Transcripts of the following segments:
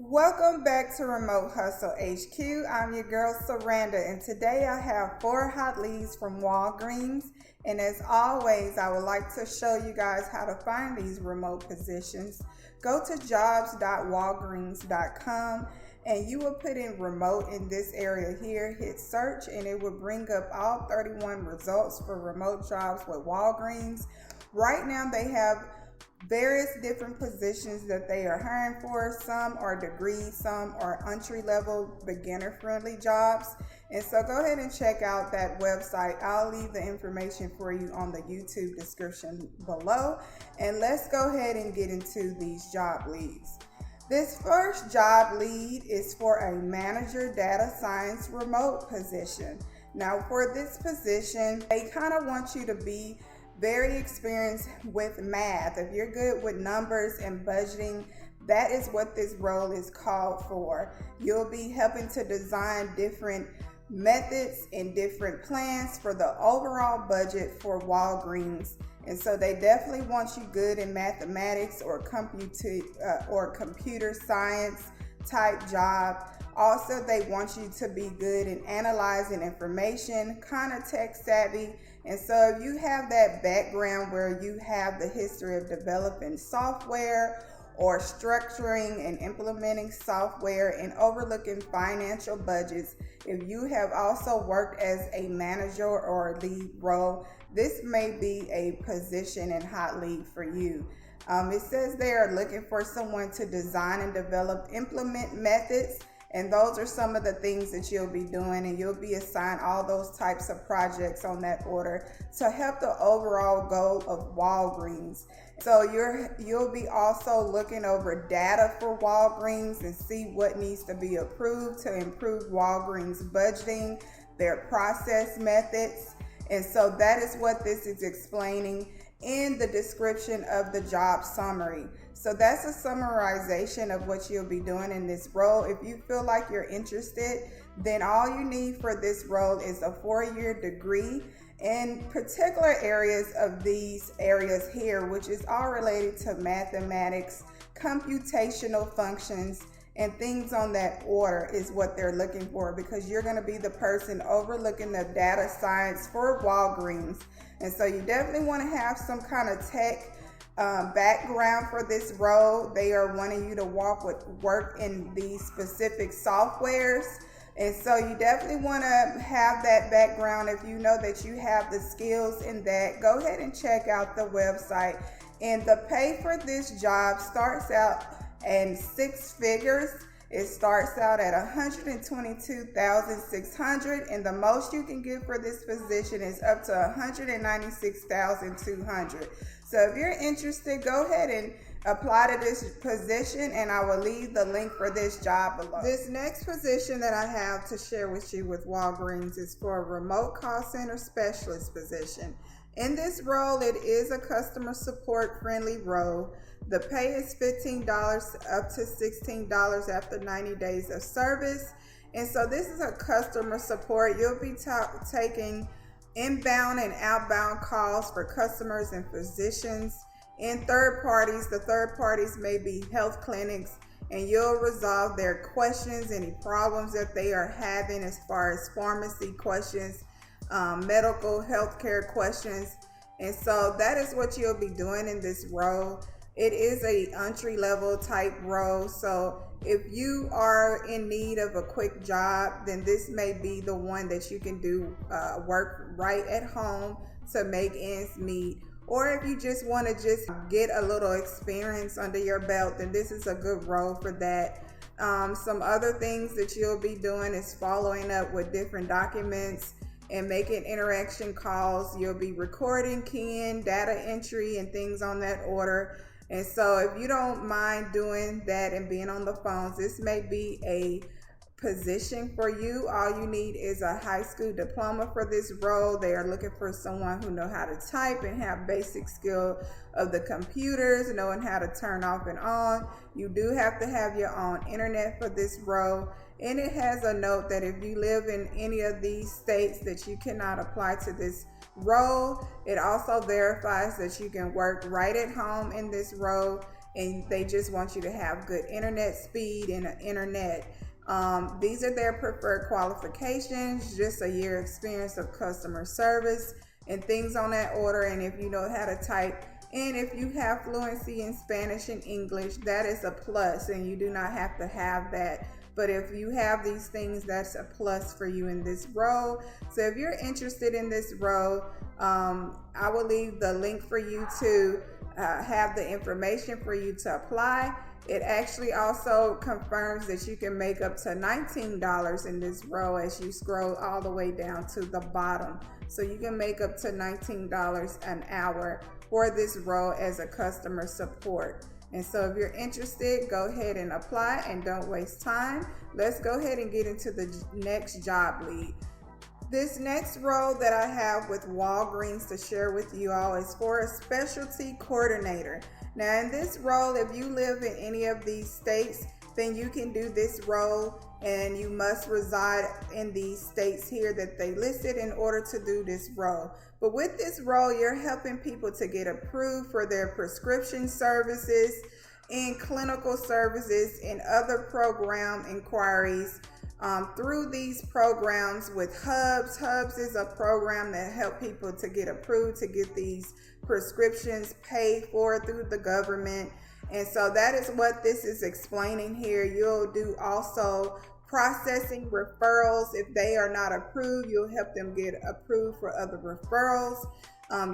Welcome back to Remote Hustle HQ. I'm your girl Saranda, and today I have 4 hot leads from Walgreens. And as always, I would like to show you guys how to find these remote positions. Go to jobs.walgreens.com and you will put in remote in this area here, hit search, and it will bring up all 31 results for remote jobs with Walgreens. Right now they have various different positions that they are hiring for. Some are degrees, some are entry-level, beginner-friendly jobs. And so go ahead and check out that website. I'll leave the information for you on the YouTube description below. And let's go ahead and get into these job leads. This first job lead is for a manager data science remote position. Now for this position, they kind of want you to be very experienced with math. If you're good with numbers and budgeting, that is what this role is called for. You'll be helping to design different methods and different plans for the overall budget for Walgreens. And so they definitely want you good in mathematics or computer science type job. Also, they want you to be good in analyzing information, kind of tech savvy. And so if you have that background where you have the history of developing software or structuring and implementing software and overlooking financial budgets, if you have also worked as a manager or a lead role, this may be a position and hot lead for you. It says they are looking for someone to design and implement methods. And those are some of the things that you'll be doing, and you'll be assigned all those types of projects on that order to help the overall goal of Walgreens. So you'll be also looking over data for Walgreens and see what needs to be approved to improve Walgreens budgeting, their process methods. And so that is what this is explaining in the description of the job summary. So that's a summarization of what you'll be doing in this role. If you feel like you're interested, then all you need for this role is a 4-year degree in particular areas of these areas here, which is all related to mathematics, computational functions, and things on that order is what they're looking for, because you're going to be the person overlooking the data science for Walgreens. And so you definitely want to have some kind of tech background for this role. They are wanting you to work in these specific softwares. And so you definitely want to have that background. If you know that you have the skills in that, go ahead and check out the website. And the pay for this job starts out in 6 figures. It starts out at $122,600, and the most you can get for this position is up to $196,200. So if you're interested, go ahead and apply to this position, and I will leave the link for this job below. This next position that I have to share with you with Walgreens is for a remote call center specialist position. In this role, it is a customer support friendly role. The pay is $15 up to $16 after 90 days of service. And so this is a customer support. You'll be taking inbound and outbound calls for customers and physicians and third parties. The third parties may be health clinics, and you'll resolve their questions, any problems that they are having as far as pharmacy questions, medical healthcare questions. And so that is what you'll be doing in this role. It is a entry-level type role, so if you are in need of a quick job, then this may be the one that you can do work right at home to make ends meet. Or if you just want to just get a little experience under your belt, then this is a good role for that. Some other things that you'll be doing is following up with different documents and making interaction calls. You'll be recording, keying, data entry, and things on that order. And so if you don't mind doing that and being on the phones, this may be a position for you. All you need is a high school diploma for this role. They are looking for someone who knows how to type and have basic skill of the computers, knowing how to turn off and on. You do have to have your own internet for this role. And it has a note that if you live in any of these states that you cannot apply to this role. It also verifies that you can work right at home in this role, and they just want you to have good internet speed and an internet. These are their preferred qualifications, just a year experience of customer service and things on that order. And if you know how to type, and if you have fluency in Spanish and English, that is a plus, and you do not have to have that. But if you have these things, that's a plus for you in this role. So if you're interested in this role, I will leave the link for you to have the information for you to apply. It actually also confirms that you can make up to $19 in this role as you scroll all the way down to the bottom. So you can make up to $19 an hour for this role as a customer support. And so if you're interested, go ahead and apply and don't waste time. Let's go ahead and get into the next job lead. This next role that I have with Walgreens to share with you all is for a specialty coordinator. Now in this role, if you live in any of these states, then you can do this role, and you must reside in these states here that they listed in order to do this role. But with this role, you're helping people to get approved for their prescription services and clinical services and other program inquiries through these programs with Hubs. Hubs is a program that helps people to get approved to get these prescriptions paid for through the government. And so that is what this is explaining here. You'll do also processing referrals. If they are not approved, you'll help them get approved for other referrals.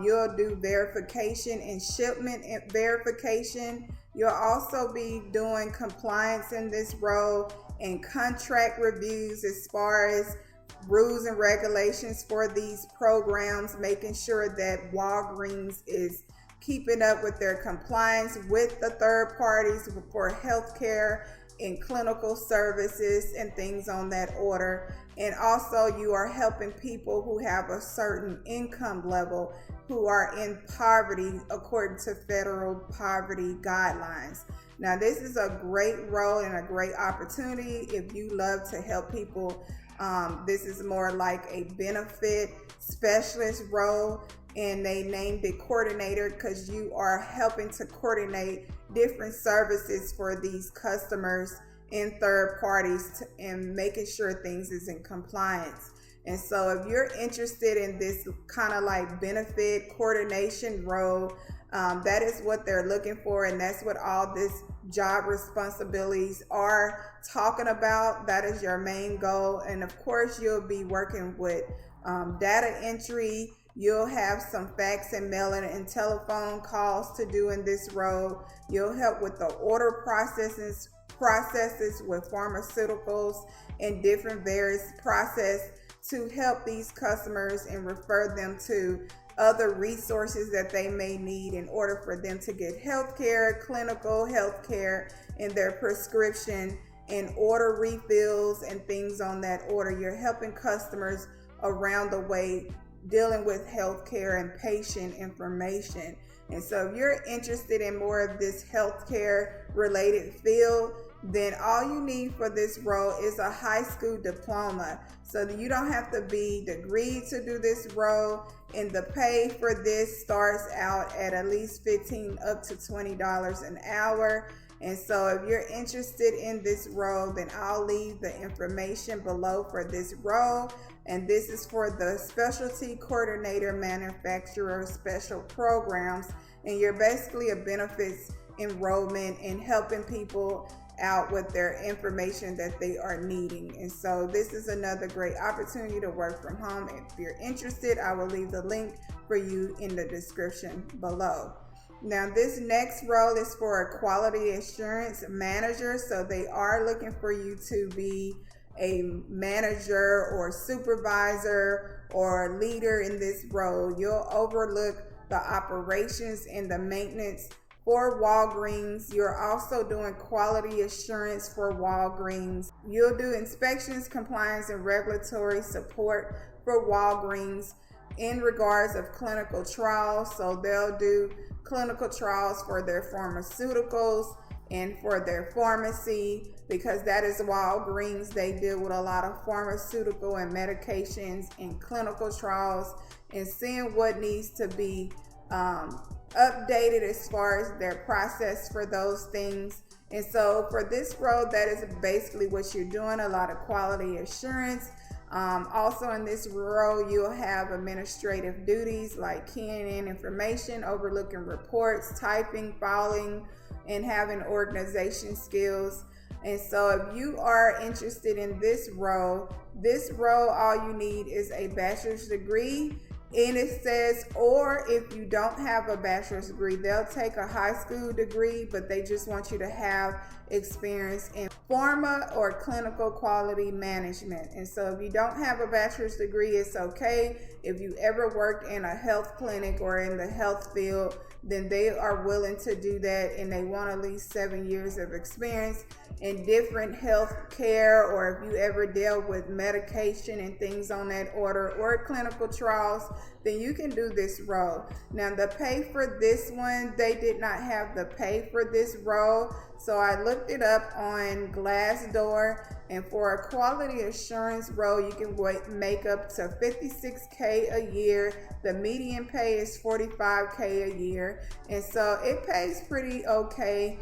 You'll do verification and shipment verification. You'll also be doing compliance in this role and contract reviews as far as rules and regulations for these programs, making sure that Walgreens is keeping up with their compliance with the third parties for healthcare and clinical services and things on that order. And also you are helping people who have a certain income level who are in poverty according to federal poverty guidelines. Now this is a great role and a great opportunity if you love to help people. This is more like a benefit specialist role, and they named it coordinator because you are helping to coordinate different services for these customers and third parties and making sure things is in compliance. And so if you're interested in this kind of like benefit coordination role, that is what they're looking for, and that's what all this job responsibilities are talking about. That is your main goal. And of course you'll be working with data entry. You'll have some fax and mailing and telephone calls to do in this role. You'll help with the order processes with pharmaceuticals and different various process to help these customers and refer them to other resources that they may need in order for them to get healthcare, clinical healthcare, and their prescription and order refills and things on that order. You're helping customers around the way dealing with healthcare and patient information. And so if you're interested in more of this healthcare related field, then all you need for this role is a high school diploma. So that you don't have to be degreed to do this role. And the pay for this starts out at least $15 up to $20 an hour. And so if you're interested in this role, then I'll leave the information below for this role. And this is for the specialty coordinator manufacturer special programs. And you're basically a benefits enrollment and helping people out with their information that they are needing. And so this is another great opportunity to work from home. If you're interested, I will leave the link for you in the description below. Now this next role is for a quality assurance manager. So they are looking for you to be a manager or supervisor or leader in this role. You'll overlook the operations and the maintenance for Walgreens. You're also doing quality assurance for Walgreens. You'll do inspections, compliance, and regulatory support for Walgreens in regards of clinical trials. So they'll do clinical trials for their pharmaceuticals and for their pharmacy, because that is Walgreens. They deal with a lot of pharmaceutical and medications and clinical trials and seeing what needs to be updated as far as their process for those things. And so for this role, that is basically what you're doing, a lot of quality assurance. Also in this role, you'll have administrative duties like keying in information, overlooking reports, typing, filing, and having organization skills. And so if you are interested in this role, all you need is a bachelor's degree. And it says, or if you don't have a bachelor's degree, they'll take a high school degree, but they just want you to have experience in pharma or clinical quality management. And so if you don't have a bachelor's degree, it's okay. If you ever worked in a health clinic or in the health field, then they are willing to do that, and they want at least 7 years of experience in different health care, or if you ever dealt with medication and things on that order, or clinical trials, then you can do this role. Now the pay for this one, they did not have the pay for this role, so I looked it up on Glassdoor, and for a quality assurance role, you can make up to $56K a year. The median pay is $45K a year, and so it pays pretty okay.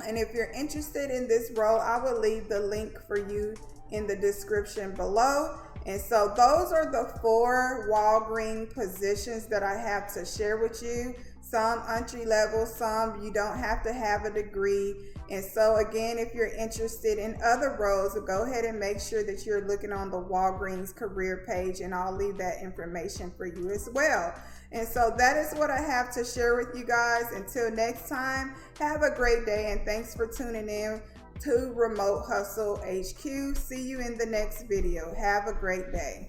And if you're interested in this role, I will leave the link for you in the description below. And so those are the 4 Walgreens positions that I have to share with you. Some entry level, some you don't have to have a degree. And so again, if you're interested in other roles, go ahead and make sure that you're looking on the Walgreens career page, and I'll leave that information for you as well. And so that is what I have to share with you guys. Until next time, have a great day, and thanks for tuning in to Remote Hustle HQ. See you in the next video. Have a great day.